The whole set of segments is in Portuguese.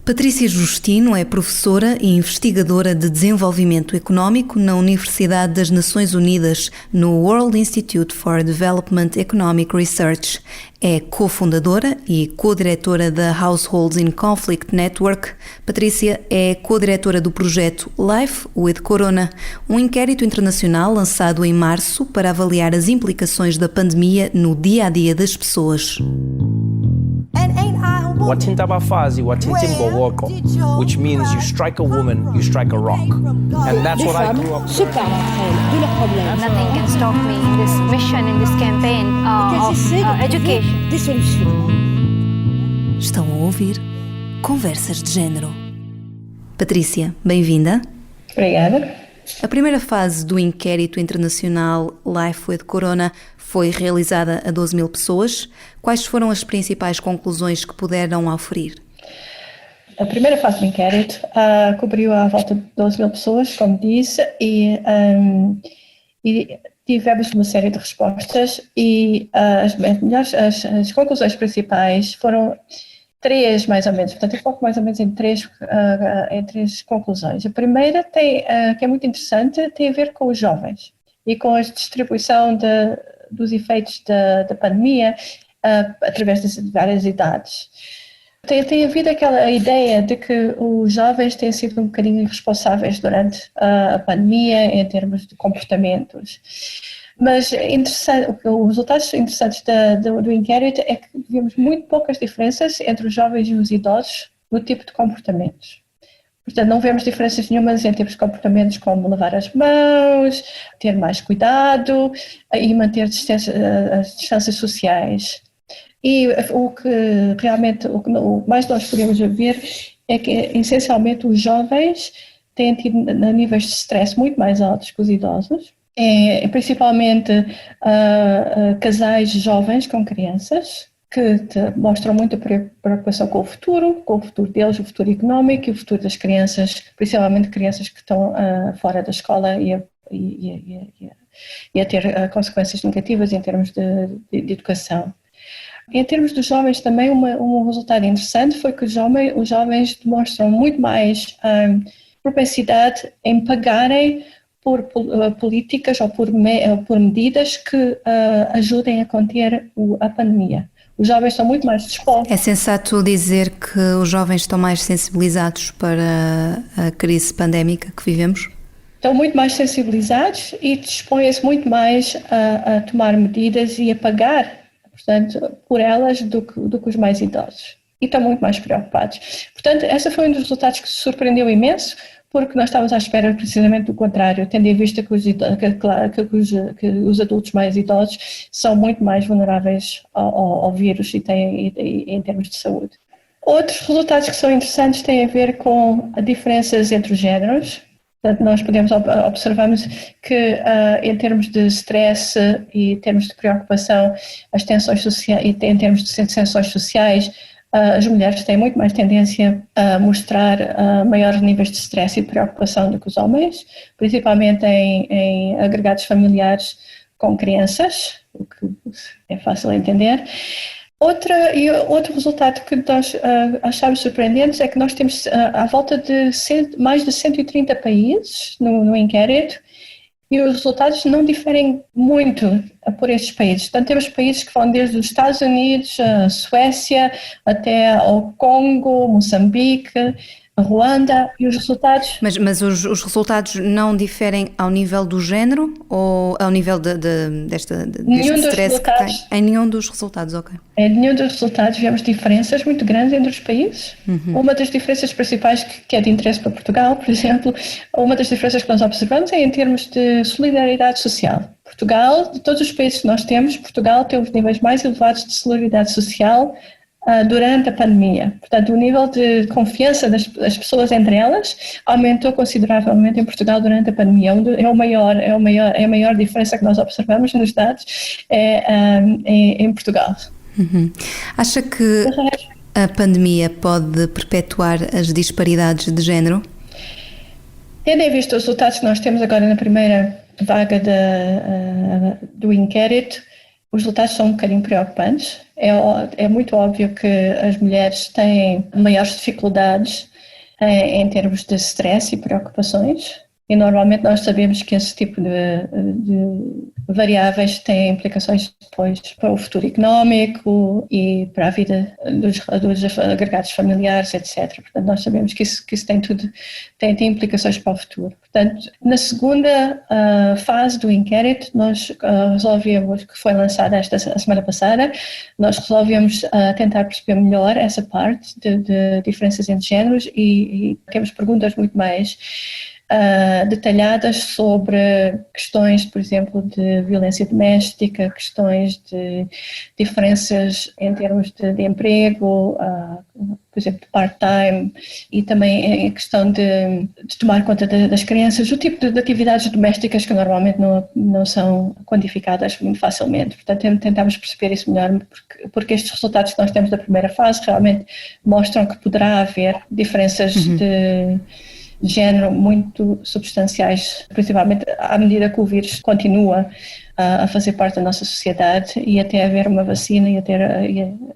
Patrícia Justino é professora e investigadora de desenvolvimento económico na Universidade das Nações Unidas, no World Institute for Development Economic Research. É cofundadora e co-diretora da Households in Conflict Network. Patrícia é co-diretora do projeto Life with Corona, um inquérito internacional lançado em março para avaliar as implicações da pandemia no dia-a-dia das pessoas. Watinta bafazi, watinta mbowoko, which means you strike a woman, you strike a rock. And that's what I grew up with. Nothing can stop me in this mission, in this campaign of education. Estão a ouvir Conversas de Género. Patrícia, bem-vinda. Obrigada. A primeira fase do inquérito internacional Life with Corona foi realizada a 12 mil pessoas. Quais foram as principais conclusões que puderam aferir? A primeira fase do inquérito cobriu à volta de 12 mil pessoas, como disse, e tivemos uma série de respostas e as conclusões principais foram três, mais ou menos, portanto eu foco mais ou menos em três conclusões. A primeira, que é muito interessante, tem a ver com os jovens e com a distribuição dos efeitos da pandemia através de várias idades. Tem havido aquela ideia de que os jovens têm sido um bocadinho irresponsáveis durante a pandemia em termos de comportamentos. Mas os resultados interessantes do inquérito é que vimos muito poucas diferenças entre os jovens e os idosos no tipo de comportamentos. Portanto, não vemos diferenças nenhumas em tipos de comportamentos como lavar as mãos, ter mais cuidado e manter as distâncias sociais. E o que mais nós podemos ver é que, essencialmente, os jovens têm tido níveis de stress muito mais altos que os idosos. Principalmente casais jovens com crianças que mostram muita preocupação com o futuro deles, o futuro económico e o futuro das crianças, principalmente crianças que estão fora da escola e a ter consequências negativas em termos de educação. Em termos dos jovens também, um resultado interessante foi que os jovens demonstram muito mais propensidade em pagarem por políticas ou por medidas que ajudem a conter a pandemia. Os jovens estão muito mais dispostos. É sensato dizer que os jovens estão mais sensibilizados para a crise pandémica que vivemos? Estão muito mais sensibilizados e dispõem-se muito mais a tomar medidas e a pagar, portanto, por elas do que os mais idosos. E estão muito mais preocupados. Portanto, esse foi um dos resultados que surpreendeu imenso, porque nós estávamos à espera precisamente do contrário, tendo em vista que os adultos mais idosos são muito mais vulneráveis ao vírus e em termos de saúde. Outros resultados que são interessantes têm a ver com diferenças entre os géneros. Portanto, nós observamos que em termos de stress e em termos de preocupação, as tensões sociais, e em termos de tensões sociais, as mulheres têm muito mais tendência a mostrar maiores níveis de stress e preocupação do que os homens, principalmente em agregados familiares com crianças, o que é fácil entender. Outro resultado que nós achamos surpreendente é que nós temos à volta de mais de 130 países no inquérito, e os resultados não diferem muito por estes países. Portanto, temos países que vão desde os Estados Unidos, a Suécia, até ao Congo, Moçambique, a Ruanda, e os resultados... Mas os resultados não diferem ao nível do género ou ao nível deste stress que tem? Em nenhum dos resultados, ok. Em nenhum dos resultados vemos diferenças muito grandes entre os países. Uma das diferenças principais que é de interesse para Portugal, por exemplo, uma das diferenças que nós observamos é em termos de solidariedade social. Portugal, de todos os países que nós temos, Portugal tem os níveis mais elevados de solidariedade social durante a pandemia. Portanto, o nível de confiança das pessoas entre elas aumentou consideravelmente em Portugal durante a pandemia. É a maior diferença que nós observamos nos dados em Portugal. Acha que a pandemia pode perpetuar as disparidades de género? Tendo em vista os resultados que nós temos agora na primeira vaga do inquérito, os resultados são um bocadinho preocupantes. É muito óbvio que as mulheres têm maiores dificuldades em termos de stress e preocupações. E normalmente nós sabemos que esse tipo de variáveis têm implicações depois para o futuro económico e para a vida dos agregados familiares, etc. Portanto, nós sabemos que isso tem implicações para o futuro. Portanto, na segunda fase do inquérito, nós resolvemos, que foi lançada a semana passada, nós resolvemos tentar perceber melhor essa parte de diferenças entre géneros e temos perguntas muito mais detalhadas sobre questões, por exemplo, de violência doméstica, questões de diferenças em termos de emprego, por exemplo, de part-time, e também a questão de tomar conta das crianças, o tipo de atividades domésticas que normalmente não são quantificadas muito facilmente. Portanto, tentamos perceber isso melhor, porque estes resultados que nós temos da primeira fase realmente mostram que poderá haver diferenças de género muito substanciais, principalmente à medida que o vírus continua a fazer parte da nossa sociedade e até haver uma vacina e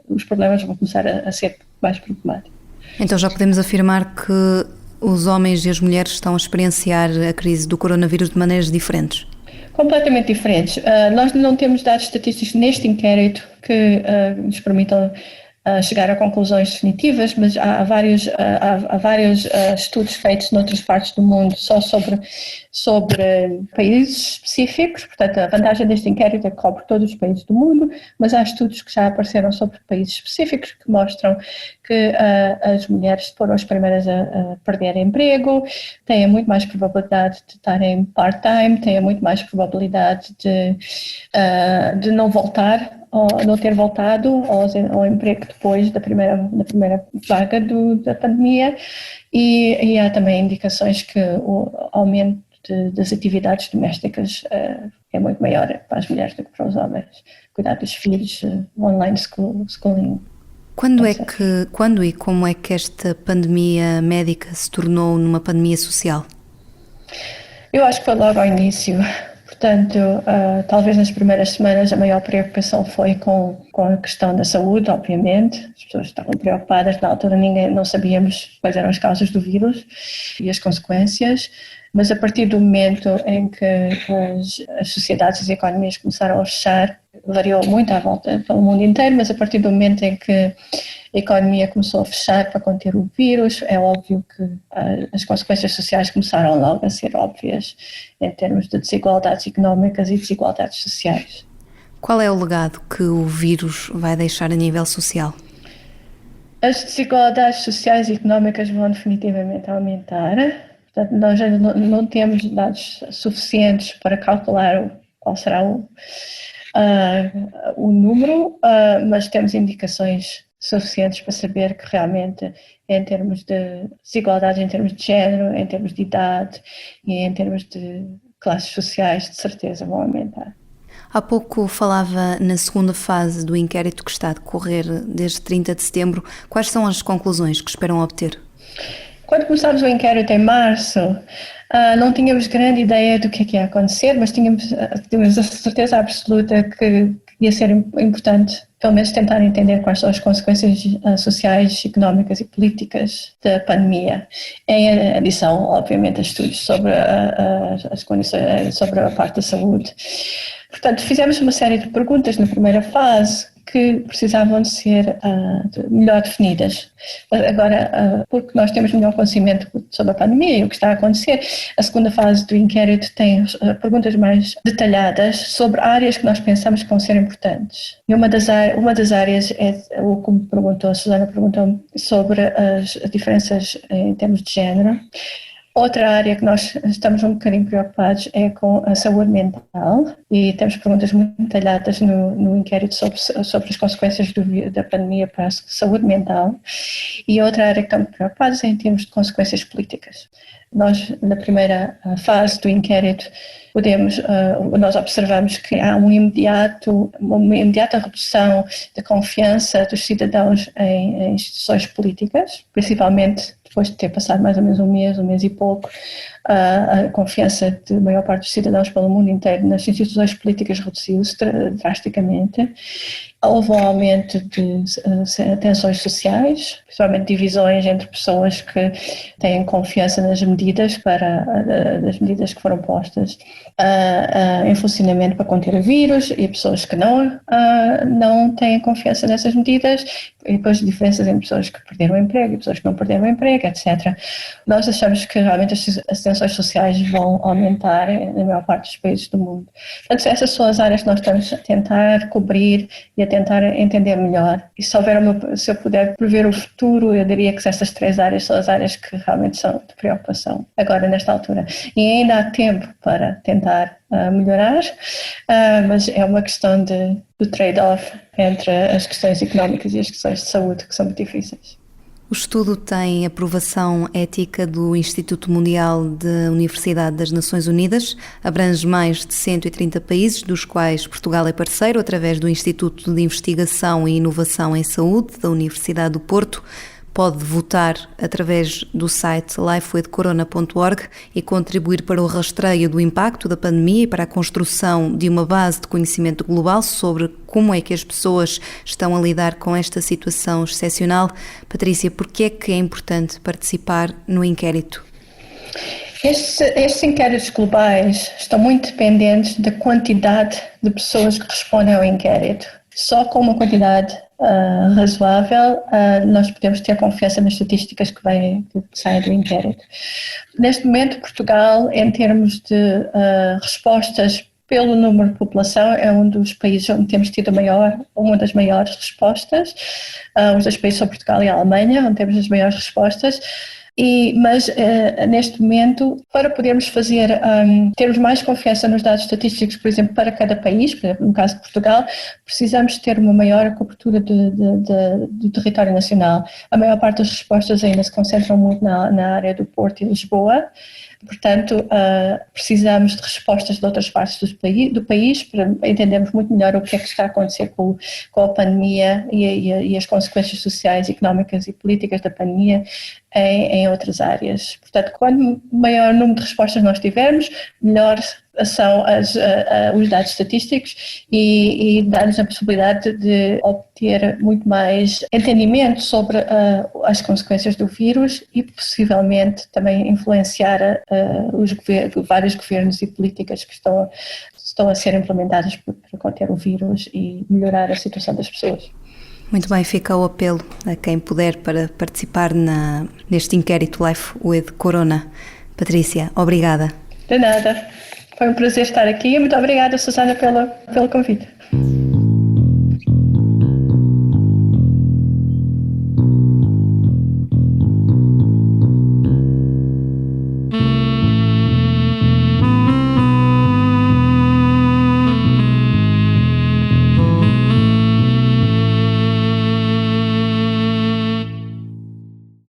os problemas vão começar a ser mais problemáticos. Então já podemos afirmar que os homens e as mulheres estão a experienciar a crise do coronavírus de maneiras diferentes? Completamente diferentes. Nós não temos dados estatísticos neste inquérito que nos permitam chegar a conclusões definitivas, mas há vários estudos feitos noutras partes do mundo só sobre países específicos. Portanto, a vantagem deste inquérito é que cobre todos os países do mundo, mas há estudos que já apareceram sobre países específicos que mostram que as mulheres foram as primeiras a perder emprego, têm muito mais probabilidade de estarem part-time, têm muito mais probabilidade de não voltar ou não ter voltado ao emprego depois da primeira vaga da pandemia, e há também indicações que o aumento das atividades domésticas é muito maior para as mulheres do que para os homens. Cuidar dos filhos, online schooling. Quando e como é que esta pandemia médica se tornou numa pandemia social? Eu acho que foi logo ao início. Portanto, talvez nas primeiras semanas a maior preocupação foi com a questão da saúde, obviamente. As pessoas estavam preocupadas, na altura não sabíamos quais eram as causas do vírus e as consequências, mas a partir do momento em que as sociedades e as economias começaram a fechar, variou muito à volta pelo mundo inteiro, mas a partir do momento em que a economia começou a fechar para conter o vírus, é óbvio que as consequências sociais começaram logo a ser óbvias em termos de desigualdades económicas e desigualdades sociais. Qual é o legado que o vírus vai deixar a nível social? As desigualdades sociais e económicas vão definitivamente aumentar. Portanto, nós já não temos dados suficientes para calcular qual será o número, mas temos indicações suficientes para saber que realmente, em termos de desigualdades, em termos de género, em termos de idade e em termos de classes sociais, de certeza vão aumentar. Há pouco falava na segunda fase do inquérito que está a decorrer desde 30 de setembro. Quais são as conclusões que esperam obter? Quando começámos o inquérito em março, não tínhamos grande ideia do que ia acontecer, mas tínhamos a certeza absoluta que ia ser importante, pelo menos, tentar entender quais são as consequências sociais, económicas e políticas da pandemia, em adição, obviamente, a estudos sobre as condições, sobre a parte da saúde. Portanto, fizemos uma série de perguntas na primeira fase que precisavam de ser melhor definidas. Agora, porque nós temos melhor conhecimento sobre a pandemia e o que está a acontecer, a segunda fase do inquérito tem perguntas mais detalhadas sobre áreas que nós pensamos que vão ser importantes. E uma das áreas é o que me perguntou, a Susana perguntou sobre as diferenças em termos de género. Outra área que nós estamos um bocadinho preocupados é com a saúde mental, e temos perguntas muito detalhadas no inquérito sobre as consequências da pandemia para a saúde mental. E outra área que estamos preocupados é em termos de consequências políticas. Nós, na primeira fase do inquérito, nós observamos que há uma imediata redução da confiança dos cidadãos em instituições políticas, principalmente depois de ter passado mais ou menos um mês e pouco. A confiança de maior parte dos cidadãos pelo mundo inteiro nas instituições políticas reduziu-se drasticamente. houve um aumento de tensões sociais, principalmente divisões entre pessoas que têm confiança nas medidas que foram postas em funcionamento para conter o vírus e pessoas que não têm confiança nessas medidas, e depois diferenças entre pessoas que perderam o emprego e pessoas que não perderam o emprego, etc. Nós achamos que realmente as tensões sociais vão aumentar na maior parte dos países do mundo. Portanto, essas são as áreas que nós estamos a tentar cobrir e a tentar entender melhor. E se eu puder prever o futuro, eu diria que essas 3 áreas são as áreas que realmente são de preocupação agora, nesta altura. E ainda há tempo para tentar melhorar, mas é uma questão do trade-off entre as questões económicas e as questões de saúde, que são muito difíceis. O estudo tem aprovação ética do Instituto Mundial de Universidade das Nações Unidas, abrange mais de 130 países, dos quais Portugal é parceiro, através do Instituto de Investigação e Inovação em Saúde da Universidade do Porto. Pode votar através do site lifewithcorona.org e contribuir para o rastreio do impacto da pandemia e para a construção de uma base de conhecimento global sobre como é que as pessoas estão a lidar com esta situação excepcional. Patrícia, por que é importante participar no inquérito? Estes inquéritos globais estão muito dependentes da quantidade de pessoas que respondem ao inquérito. Só com uma quantidade razoável nós podemos ter confiança nas estatísticas que saem do inquérito. Neste momento, Portugal, em termos de respostas pelo número de população, é um dos países onde temos tido uma das maiores respostas. Os 2 países são Portugal e a Alemanha, onde temos as maiores respostas. Mas neste momento, para podermos termos mais confiança nos dados estatísticos, por exemplo, para cada país, por exemplo, no caso de Portugal, precisamos ter uma maior cobertura do território nacional. A maior parte das respostas ainda se concentram muito na área do Porto e Lisboa. Portanto, precisamos de respostas de outras partes do país para entendermos muito melhor o que é que está a acontecer com a pandemia e as consequências sociais, económicas e políticas da pandemia em outras áreas. Portanto, quanto maior número de respostas nós tivermos, melhor são os dados estatísticos e dá-nos a possibilidade de obter muito mais entendimento sobre as consequências do vírus e possivelmente também influenciar vários governos e políticas que estão a ser implementadas para conter o vírus e melhorar a situação das pessoas. Muito bem, fica o apelo a quem puder para participar neste inquérito Life with Corona. Patrícia, obrigada. De nada. Foi um prazer estar aqui e muito obrigada, Susana, pelo convite.